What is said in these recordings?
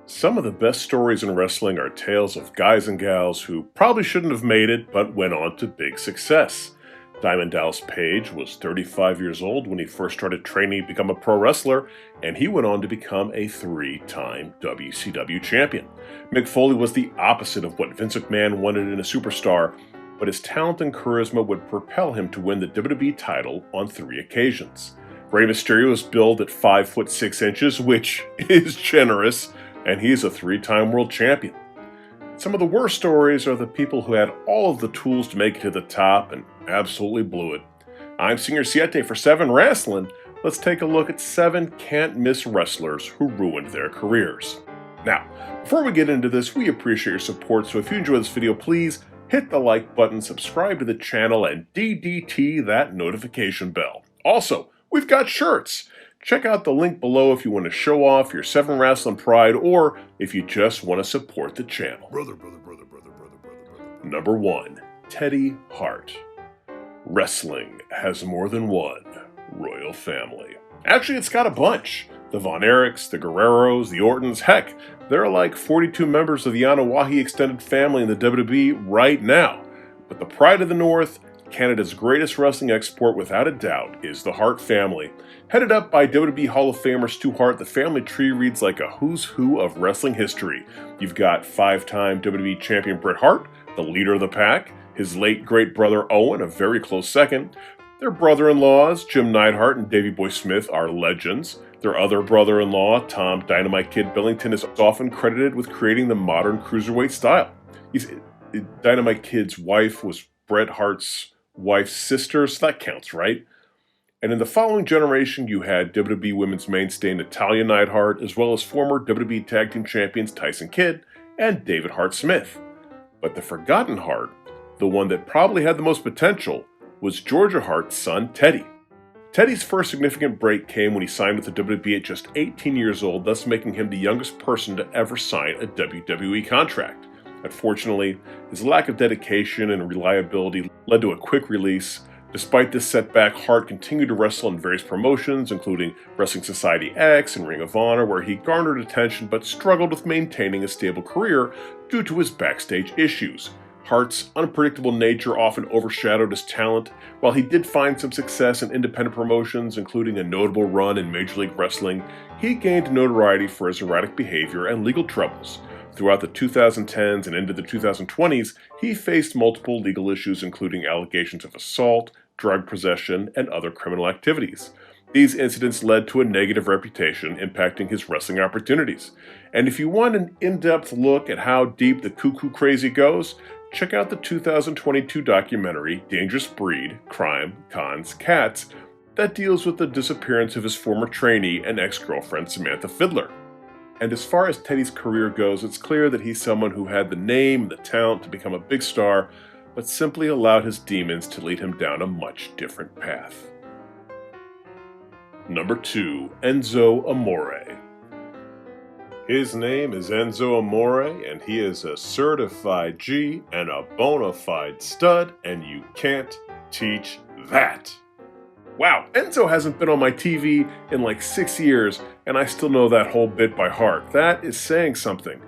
Some of the best stories in wrestling are tales of guys and gals who probably shouldn't have made it but went on to big success. Diamond Dallas Page was 35 years old when he first started training to become a pro wrestler, and he went on to become a 3-time WCW champion. Mick Foley was the opposite of what Vince McMahon wanted in a superstar, but his talent and charisma would propel him to win the WWE title on 3 occasions. Rey Mysterio is billed at 5 foot 6 inches, which is generous, and he's a 3-time world champion. Some of the worst stories are the people who had all of the tools to make it to the top and absolutely blew it. I'm Senior Siete for 7 Wrestling. Let's take a look at 7 can't-miss wrestlers who ruined their careers. Now, before we get into this, we appreciate your support, so if you enjoy this video, please hit the like button, subscribe to the channel, and DDT that notification bell. Also, we've got shirts. Check out the link below if you want to show off your 7 Wrestling pride or if you just want to support the channel. Brother. Number 1. Teddy Hart. Wrestling has more than one royal family. Actually, it's got a bunch. The Von Erichs, the Guerreros, the Ortons, heck, there are like 42 members of the Anoa'i extended family in the WWE right now. But the pride of the North, Canada's greatest wrestling export without a doubt, is the Hart family. Headed up by WWE Hall of Famer Stu Hart, the family tree reads like a who's who of wrestling history. You've got 5-time WWE champion Bret Hart, the leader of the pack, his late great brother Owen, a very close second. Their brother-in-laws, Jim Neidhart and Davey Boy Smith, are legends. Their other brother-in-law, Tom Dynamite Kid Billington, is often credited with creating the modern cruiserweight style. Dynamite Kid's wife was Bret Hart's wife's sister, so that counts, right? And in the following generation, you had WWE Women's mainstay Natalya Neidhart, as well as former WWE Tag Team Champions Tyson Kidd and David Hart Smith. But the forgotten Hart, the one that probably had the most potential, was Georgia Hart's son, Teddy. Teddy's first significant break came when he signed with the WWE at just 18 years old, thus making him the youngest person to ever sign a WWE contract. Unfortunately, his lack of dedication and reliability led to a quick release. Despite this setback, Hart continued to wrestle in various promotions, including Wrestling Society X and Ring of Honor, where he garnered attention but struggled with maintaining a stable career due to his backstage issues. Hart's unpredictable nature often overshadowed his talent. While he did find some success in independent promotions, including a notable run in Major League Wrestling, he gained notoriety for his erratic behavior and legal troubles. Throughout the 2010s and into the 2020s, he faced multiple legal issues, including allegations of assault, drug possession, and other criminal activities. These incidents led to a negative reputation, impacting his wrestling opportunities. And if you want an in-depth look at how deep the cuckoo crazy goes, check out the 2022 documentary Dangerous Breed, Crime, Cons, Cats, that deals with the disappearance of his former trainee and ex-girlfriend Samantha Fiddler. And as far as Teddy's career goes, it's clear that he's someone who had the name and the talent to become a big star, but simply allowed his demons to lead him down a much different path. Number 2. Enzo Amore. His name is Enzo Amore, and he is a certified G and a bona fide stud, and you can't teach that. Wow, Enzo hasn't been on my TV in like 6 years, and I still know that whole bit by heart. That is saying something.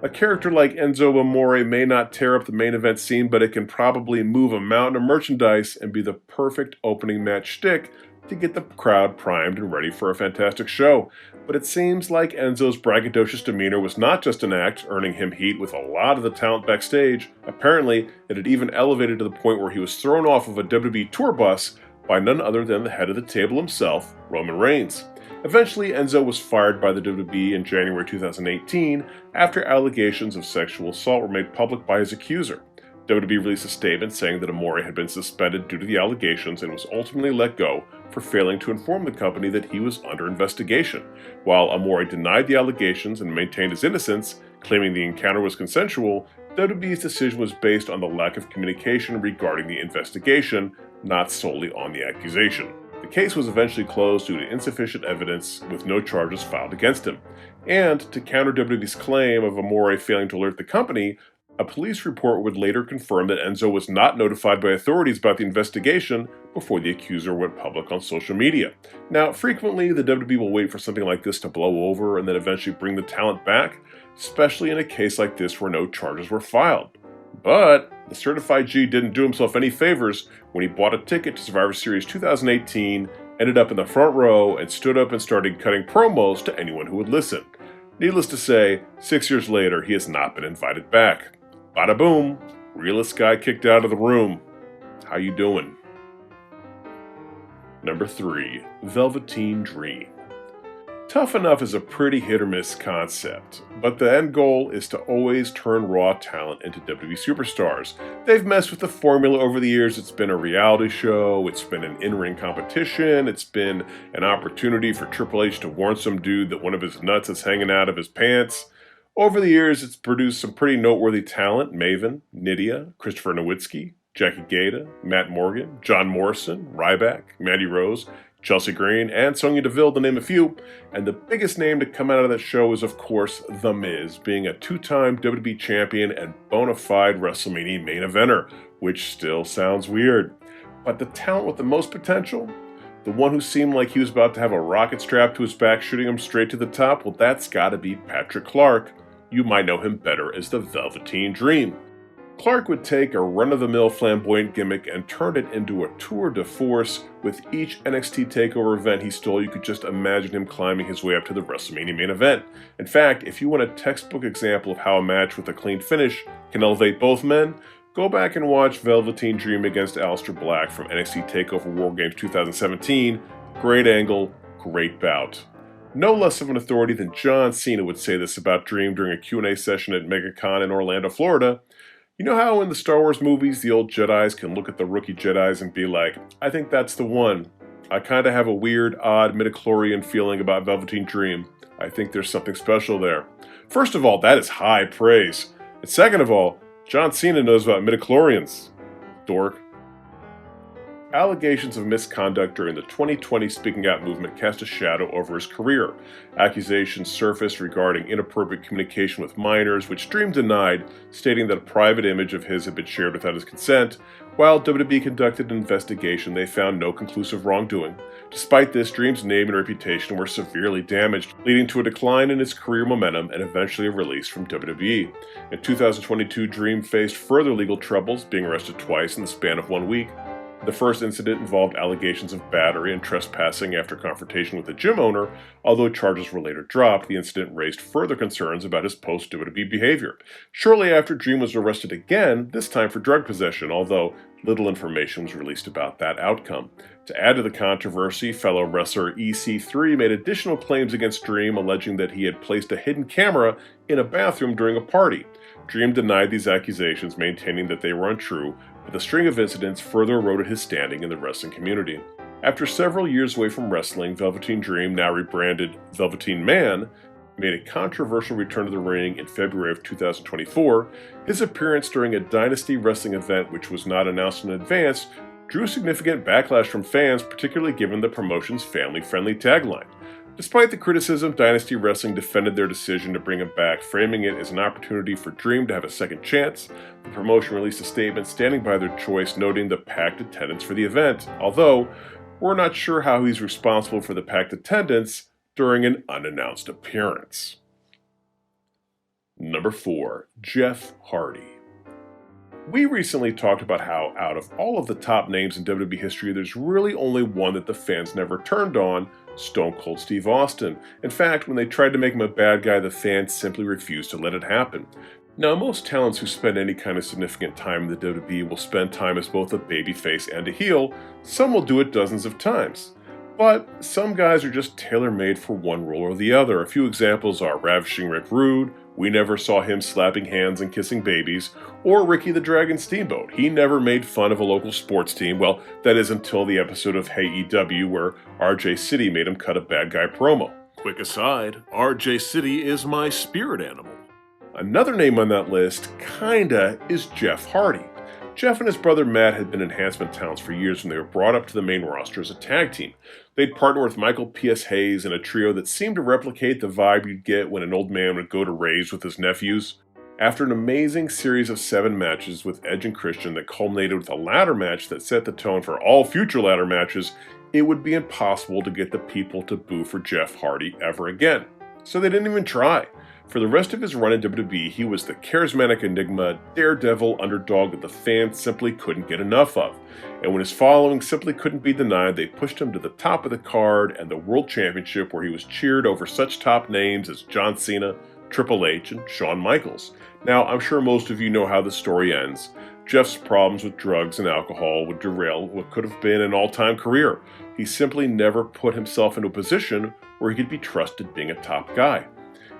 A character like Enzo Amore may not tear up the main event scene, but it can probably move a mountain of merchandise and be the perfect opening match shtick to get the crowd primed and ready for a fantastic show. But it seems like Enzo's braggadocious demeanor was not just an act, earning him heat with a lot of the talent backstage. Apparently, it had even elevated to the point where he was thrown off of a WWE tour bus by none other than the head of the table himself, Roman Reigns. Eventually, Enzo was fired by the WWE in January 2018 after allegations of sexual assault were made public by his accuser. WWE released a statement saying that Amore had been suspended due to the allegations and was ultimately let go for failing to inform the company that he was under investigation. While Amore denied the allegations and maintained his innocence, claiming the encounter was consensual, WWE's decision was based on the lack of communication regarding the investigation, not solely on the accusation. The case was eventually closed due to insufficient evidence, with no charges filed against him. And to counter WWE's claim of Amore failing to alert the company, A police report would later confirm that Enzo was not notified by authorities about the investigation before the accuser went public on social media. Now, frequently, the WWE will wait for something like this to blow over and then eventually bring the talent back, especially in a case like this where no charges were filed. But the certified G didn't do himself any favors when he bought a ticket to Survivor Series 2018, ended up in the front row, and stood up and started cutting promos to anyone who would listen. Needless to say, 6 years later, he has not been invited back. Bada boom, realest guy kicked out of the room. How you doing? Number 3, Velveteen Dream. Tough Enough is a pretty hit-or-miss concept, but the end goal is to always turn raw talent into WWE superstars. They've messed with the formula over the years. It's been a reality show, it's been an in-ring competition, it's been an opportunity for Triple H to warn some dude that one of his nuts is hanging out of his pants. Over the years, it's produced some pretty noteworthy talent: Maven, Nydia, Christopher Nowitzki, Jackie Gata, Matt Morgan, John Morrison, Ryback, Mandy Rose, Chelsea Green, and Sonya Deville, to name a few. And the biggest name to come out of that show is, of course, The Miz, being a two-time WWE champion and bona fide WrestleMania main eventer, which still sounds weird. But the talent with the most potential, the one who seemed like he was about to have a rocket strapped to his back shooting him straight to the top, well, that's gotta be Patrick Clark. You might know him better as the Velveteen Dream. Clark would take a run-of-the-mill flamboyant gimmick and turn it into a tour de force. With each NXT TakeOver event he stole, you could just imagine him climbing his way up to the WrestleMania main event. In fact, if you want a textbook example of how a match with a clean finish can elevate both men, go back and watch Velveteen Dream against Aleister Black from NXT TakeOver War Games 2017. Great angle, great bout. No less of an authority than John Cena would say this about Dream during a Q&A session at MegaCon in Orlando, Florida. You know how in the Star Wars movies the old Jedis can look at the rookie Jedis and be like, I think that's the one. I kind of have a weird, odd midichlorian feeling about Velveteen Dream. I think there's something special there. First of all, that is high praise. And second of all, John Cena knows about midichlorians. Dork. Allegations of misconduct during the 2020 Speaking Out movement cast a shadow over his career. Accusations surfaced regarding inappropriate communication with minors, which Dream denied, stating that a private image of his had been shared without his consent. While WWE conducted an investigation, they found no conclusive wrongdoing. Despite this, Dream's name and reputation were severely damaged, leading to a decline in his career momentum and eventually a release from WWE. In 2022, Dream faced further legal troubles, being arrested twice in the span of 1 week. The first incident involved allegations of battery and trespassing after confrontation with a gym owner. Although charges were later dropped, the incident raised further concerns about his post-WWE behavior. Shortly after, Dream was arrested again, this time for drug possession, although little information was released about that outcome. To add to the controversy, fellow wrestler EC3 made additional claims against Dream, alleging that he had placed a hidden camera in a bathroom during a party. Dream denied these accusations, maintaining that they were untrue, but the string of incidents further eroded his standing in the wrestling community. After several years away from wrestling, Velveteen Dream, now rebranded Velveteen Man, made a controversial return to the ring in February of 2024. His appearance during a Dynasty Wrestling event, which was not announced in advance, drew significant backlash from fans, particularly given the promotion's family-friendly tagline. Despite the criticism, Dynasty Wrestling defended their decision to bring him back, framing it as an opportunity for Dream to have a second chance. The promotion released a statement standing by their choice, noting the packed attendance for the event, although we're not sure how he's responsible for the packed attendance during an unannounced appearance. Number 4, Jeff Hardy. We recently talked about how, out of all of the top names in WWE history, there's really only one that the fans never turned on: Stone Cold Steve Austin. In fact, when they tried to make him a bad guy, the fans simply refused to let it happen. Now, most talents who spend any kind of significant time in the WWE will spend time as both a babyface and a heel. Some will do it dozens of times. But some guys are just tailor-made for one role or the other. A few examples are Ravishing Rick Rude. We never saw him slapping hands and kissing babies. Or Ricky the Dragon Steamboat. He never made fun of a local sports team. Well, that is until the episode of Hey EW where RJ City made him cut a bad guy promo. Quick aside, RJ City is my spirit animal. Another name on that list, kinda, is Jeff Hardy. Jeff and his brother Matt had been enhancement talents for years when they were brought up to the main roster as a tag team. They'd partner with Michael P.S. Hayes in a trio that seemed to replicate the vibe you'd get when an old man would go to raves with his nephews. After an amazing series of 7 matches with Edge and Christian that culminated with a ladder match that set the tone for all future ladder matches, it would be impossible to get the people to boo for Jeff Hardy ever again. So they didn't even try. For the rest of his run in WWE, he was the charismatic enigma, daredevil underdog that the fans simply couldn't get enough of. And when his following simply couldn't be denied, they pushed him to the top of the card and the World Championship, where he was cheered over such top names as John Cena, Triple H, and Shawn Michaels. Now, I'm sure most of you know how the story ends. Jeff's problems with drugs and alcohol would derail what could have been an all-time career. He simply never put himself into a position where he could be trusted being a top guy.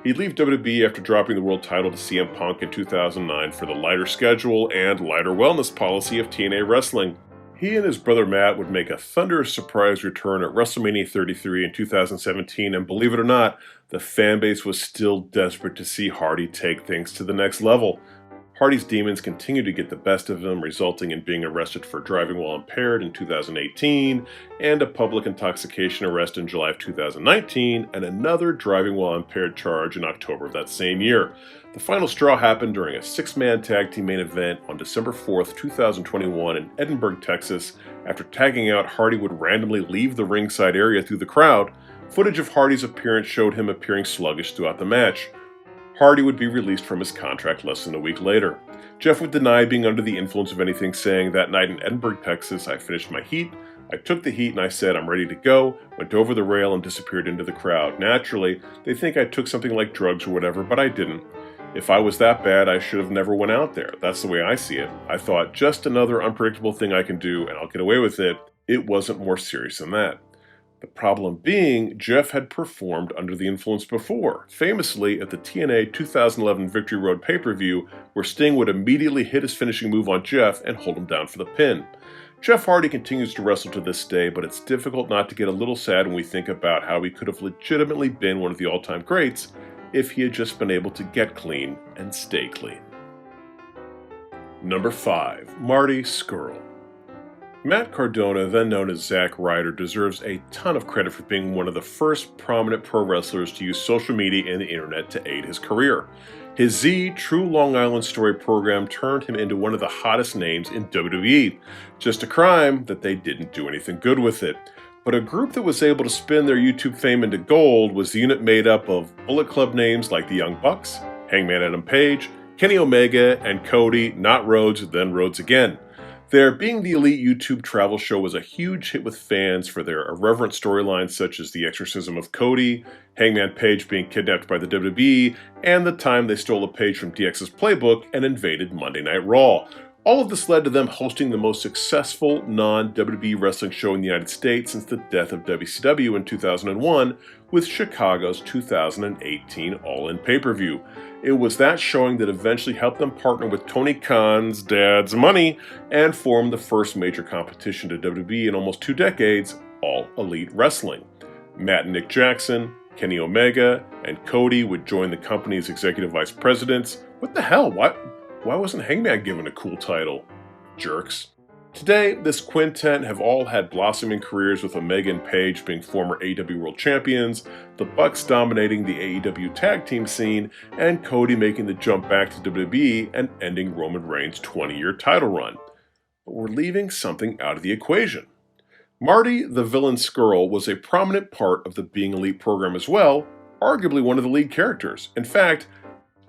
He'd leave WWE after dropping the world title to CM Punk in 2009 for the lighter schedule and lighter wellness policy of TNA Wrestling. He and his brother Matt would make a thunderous surprise return at WrestleMania 33 in 2017, and believe it or not, the fanbase was still desperate to see Hardy take things to the next level. Hardy's demons continued to get the best of him, resulting in being arrested for driving while impaired in 2018, and a public intoxication arrest in July of 2019, and another driving while impaired charge in October of that same year. The final straw happened during a 6-man tag team main event on December 4th, 2021 in Edinburgh, Texas. After tagging out, Hardy would randomly leave the ringside area through the crowd. Footage of Hardy's appearance showed him appearing sluggish throughout the match. Hardy would be released from his contract less than a week later. Jeff would deny being under the influence of anything, saying, "That night in Edinburgh, Texas, I finished my heat. I took the heat and I said, I'm ready to go," went over the rail and disappeared into the crowd. Naturally, they think I took something like drugs or whatever, but I didn't. If I was that bad, I should have never went out there. That's the way I see it. I thought, just another unpredictable thing I can do and I'll get away with it. It wasn't more serious than that. The problem being, Jeff had performed under the influence before, famously at the TNA 2011 Victory Road pay-per-view, where Sting would immediately hit his finishing move on Jeff and hold him down for the pin. Jeff Hardy continues to wrestle to this day, but it's difficult not to get a little sad when we think about how he could have legitimately been one of the all-time greats if he had just been able to get clean and stay clean. Number 5. Marty Skrl. Matt Cardona, then known as Zack Ryder, deserves a ton of credit for being one of the first prominent pro wrestlers to use social media and the internet to aid his career. His Z True Long Island Story program turned him into one of the hottest names in WWE. Just a crime that they didn't do anything good with it. But a group that was able to spin their YouTube fame into gold was the unit made up of Bullet Club names like the Young Bucks, Hangman Adam Page, Kenny Omega, and Cody, not Rhodes, then Rhodes again. Their Being the Elite YouTube travel show was a huge hit with fans for their irreverent storylines such as the exorcism of Cody, Hangman Page being kidnapped by the WWE, and the time they stole a page from DX's playbook and invaded Monday Night Raw. All of this led to them hosting the most successful non-WWE wrestling show in the United States since the death of WCW in 2001, with Chicago's 2018 All-In pay-per-view. It was that showing that eventually helped them partner with Tony Khan's Dad's Money and form the first major competition to WWE in almost 2 decades, All Elite Wrestling. Matt and Nick Jackson, Kenny Omega, and Cody would join the company's executive vice presidents. What the hell? Why wasn't Hangman given a cool title? Jerks. Today, this quintet have all had blossoming careers, with Omega and Page being former AEW World Champions, the Bucks dominating the AEW tag team scene, and Cody making the jump back to WWE and ending Roman Reigns' 20-year title run. But we're leaving something out of the equation. Marty the Villain Skrl was a prominent part of the Being Elite program as well, arguably one of the lead characters. In fact,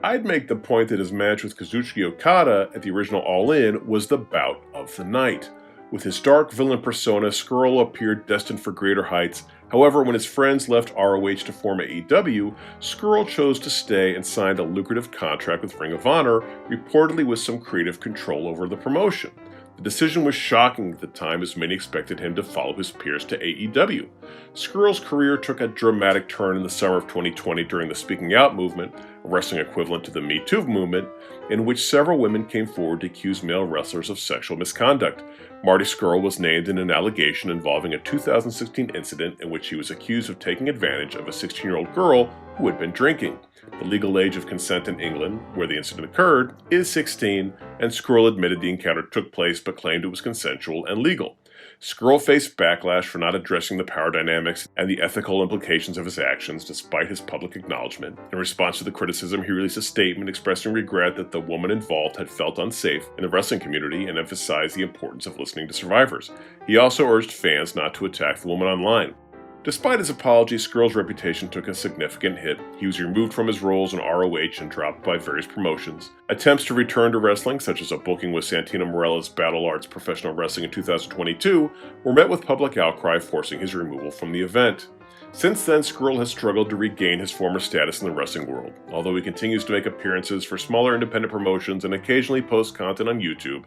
I'd make the point that his match with Kazuchika Okada at the original All-In was the bout of the night. With his dark villain persona, Skrl appeared destined for greater heights. However, when his friends left ROH to form AEW, Skrl chose to stay and signed a lucrative contract with Ring of Honor, reportedly with some creative control over the promotion. The decision was shocking at the time, as many expected him to follow his peers to AEW. Skrl's career took a dramatic turn in the summer of 2020 during the Speaking Out movement, a wrestling equivalent to the Me Too movement, in which several women came forward to accuse male wrestlers of sexual misconduct. Marty Skrl was named in an allegation involving a 2016 incident in which he was accused of taking advantage of a 16-year-old girl who had been drinking. The legal age of consent in England, where the incident occurred, is 16, and Skrl admitted the encounter took place but claimed it was consensual and legal. Skrl faced backlash for not addressing the power dynamics and the ethical implications of his actions despite his public acknowledgement. In response to the criticism, he released a statement expressing regret that the woman involved had felt unsafe in the wrestling community and emphasized the importance of listening to survivors. He also urged fans not to attack the woman online. Despite his apology, Skrl's reputation took a significant hit. He was removed from his roles in ROH and dropped by various promotions. Attempts to return to wrestling, such as a booking with Santino Morella's Battle Arts Professional Wrestling in 2022, were met with public outcry, forcing his removal from the event. Since then, Skrl has struggled to regain his former status in the wrestling world. Although he continues to make appearances for smaller independent promotions and occasionally posts content on YouTube,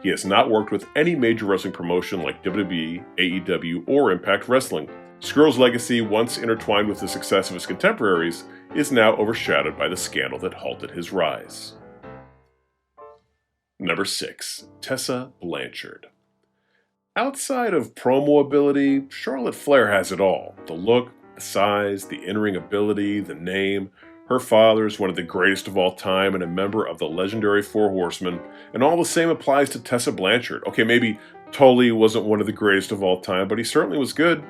he has not worked with any major wrestling promotion like WWE, AEW, or Impact Wrestling. Skrl's legacy, once intertwined with the success of his contemporaries, is now overshadowed by the scandal that halted his rise. Number 6. Tessa Blanchard. Outside of promo ability, Charlotte Flair has it all. The look, the size, the in-ring ability, the name. Her father is one of the greatest of all time and a member of the legendary Four Horsemen, and all the same applies to Tessa Blanchard. Okay, maybe Tully wasn't one of the greatest of all time, but he certainly was good.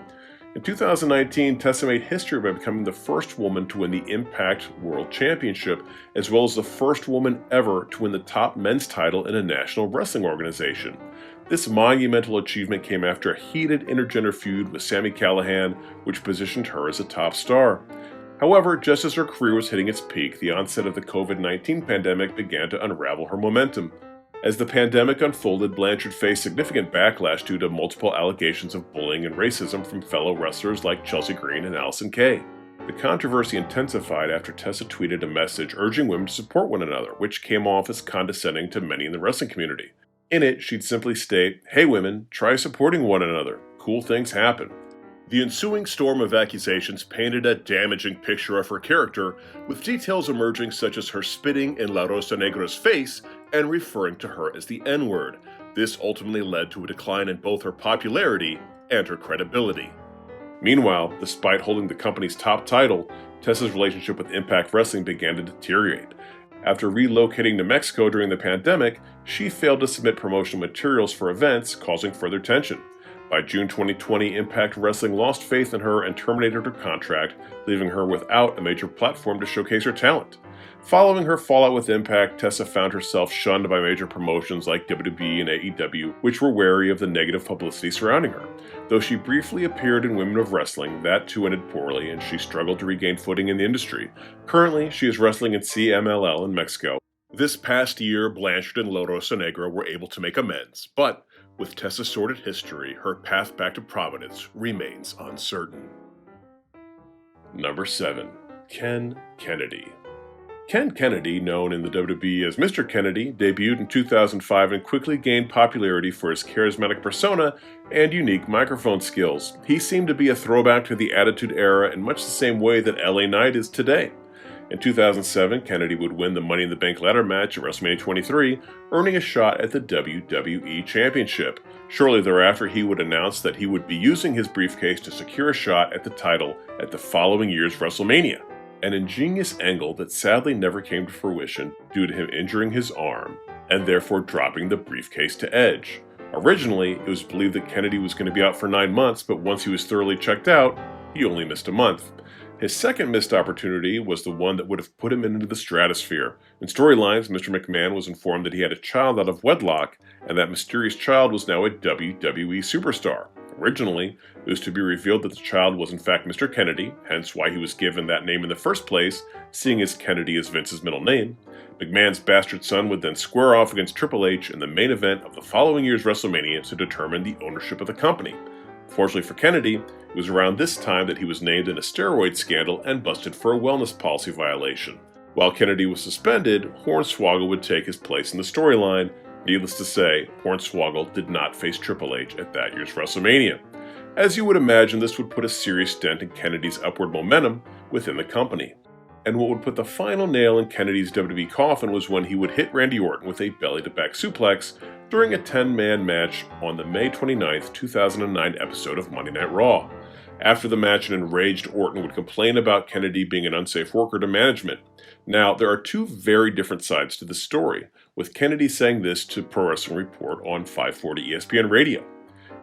In 2019, Tessa made history by becoming the first woman to win the Impact World Championship, as well as the first woman ever to win the top men's title in a national wrestling organization. This monumental achievement came after a heated intergender feud with Sami Callihan, which positioned her as a top star. However, just as her career was hitting its peak, the onset of the COVID-19 pandemic began to unravel her momentum. As the pandemic unfolded, Blanchard faced significant backlash due to multiple allegations of bullying and racism from fellow wrestlers like Chelsea Green and Allison Kay. The controversy intensified after Tessa tweeted a message urging women to support one another, which came off as condescending to many in the wrestling community. In it, she'd simply state, "Hey women, try supporting one another. Cool things happen." The ensuing storm of accusations painted a damaging picture of her character, with details emerging such as her spitting in La Rosa Negra's face and referring to her as the N-word. This ultimately led to a decline in both her popularity and her credibility. Meanwhile, despite holding the company's top title, Tessa's relationship with Impact Wrestling began to deteriorate. After relocating to Mexico during the pandemic, she failed to submit promotional materials for events, causing further tension. By June 2020, Impact Wrestling lost faith in her and terminated her contract, leaving her without a major platform to showcase her talent. Following her fallout with Impact, Tessa found herself shunned by major promotions like WWE and AEW, which were wary of the negative publicity surrounding her. Though she briefly appeared in Women of Wrestling, that too ended poorly, and she struggled to regain footing in the industry. Currently, she is wrestling in CMLL in Mexico. This past year, Blanchard and La Rosa Negra were able to make amends, but with Tessa's sordid history, her path back to prominence remains uncertain. Number 7. Ken Kennedy. Ken Kennedy, known in the WWE as Mr. Kennedy, debuted in 2005 and quickly gained popularity for his charismatic persona and unique microphone skills. He seemed to be a throwback to the Attitude Era in much the same way that LA Knight is today. In 2007, Kennedy would win the Money in the Bank ladder match at WrestleMania 23, earning a shot at the WWE Championship. Shortly thereafter, he would announce that he would be using his briefcase to secure a shot at the title at the following year's WrestleMania. An ingenious angle that sadly never came to fruition due to him injuring his arm and therefore dropping the briefcase to Edge. Originally, it was believed that Kennedy was going to be out for 9 months, but once he was thoroughly checked out, he only missed a month. His second missed opportunity was the one that would have put him into the stratosphere. In storylines, Mr. McMahon was informed that he had a child out of wedlock, and that mysterious child was now a WWE superstar. Originally, it was to be revealed that the child was in fact Mr. Kennedy, hence why he was given that name in the first place, seeing as Kennedy is Vince's middle name. McMahon's bastard son would then square off against Triple H in the main event of the following year's WrestleMania to determine the ownership of the company. Fortunately for Kennedy, it was around this time that he was named in a steroid scandal and busted for a wellness policy violation. While Kennedy was suspended, Hornswoggle would take his place in the storyline. Needless to say, Hornswoggle did not face Triple H at that year's WrestleMania. As you would imagine, this would put a serious dent in Kennedy's upward momentum within the company. And what would put the final nail in Kennedy's WWE coffin was when he would hit Randy Orton with a belly-to-back suplex during a 10-man match on the May 29, 2009 episode of Monday Night Raw. After the match, an enraged Orton would complain about Kennedy being an unsafe worker to management. Now, there are two very different sides to the story, with Kennedy saying this to Pro Wrestling Report on 540 ESPN Radio.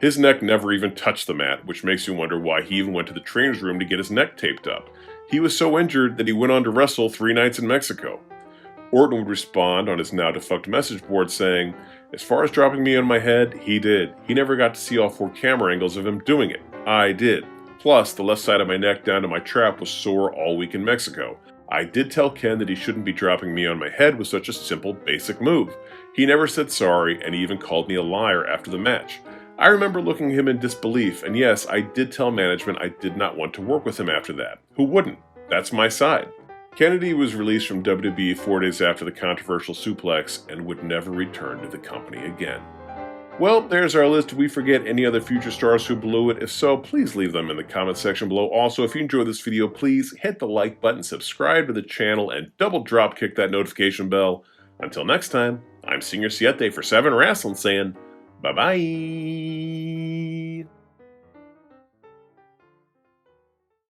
His neck never even touched the mat, which makes you wonder why he even went to the trainer's room to get his neck taped up. He was so injured that he went on to wrestle 3 nights in Mexico. Orton would respond on his now-defunct message board saying, "As far as dropping me on my head, he did. He never got to see all 4 camera angles of him doing it. I did. Plus, the left side of my neck down to my trap was sore all week in Mexico. I did tell Ken that he shouldn't be dropping me on my head with such a simple, basic move. He never said sorry, and he even called me a liar after the match. I remember looking at him in disbelief, and yes, I did tell management I did not want to work with him after that. Who wouldn't? That's my side." Kennedy was released from WWE 4 days after the controversial suplex and would never return to the company again. Well, there's our list. Did we forget any other future stars who blew it? If so, please leave them in the comment section below. Also, if you enjoyed this video, please hit the like button, subscribe to the channel, and double drop kick that notification bell. Until next time, I'm Senior Siete for 7 Wrestling saying bye-bye.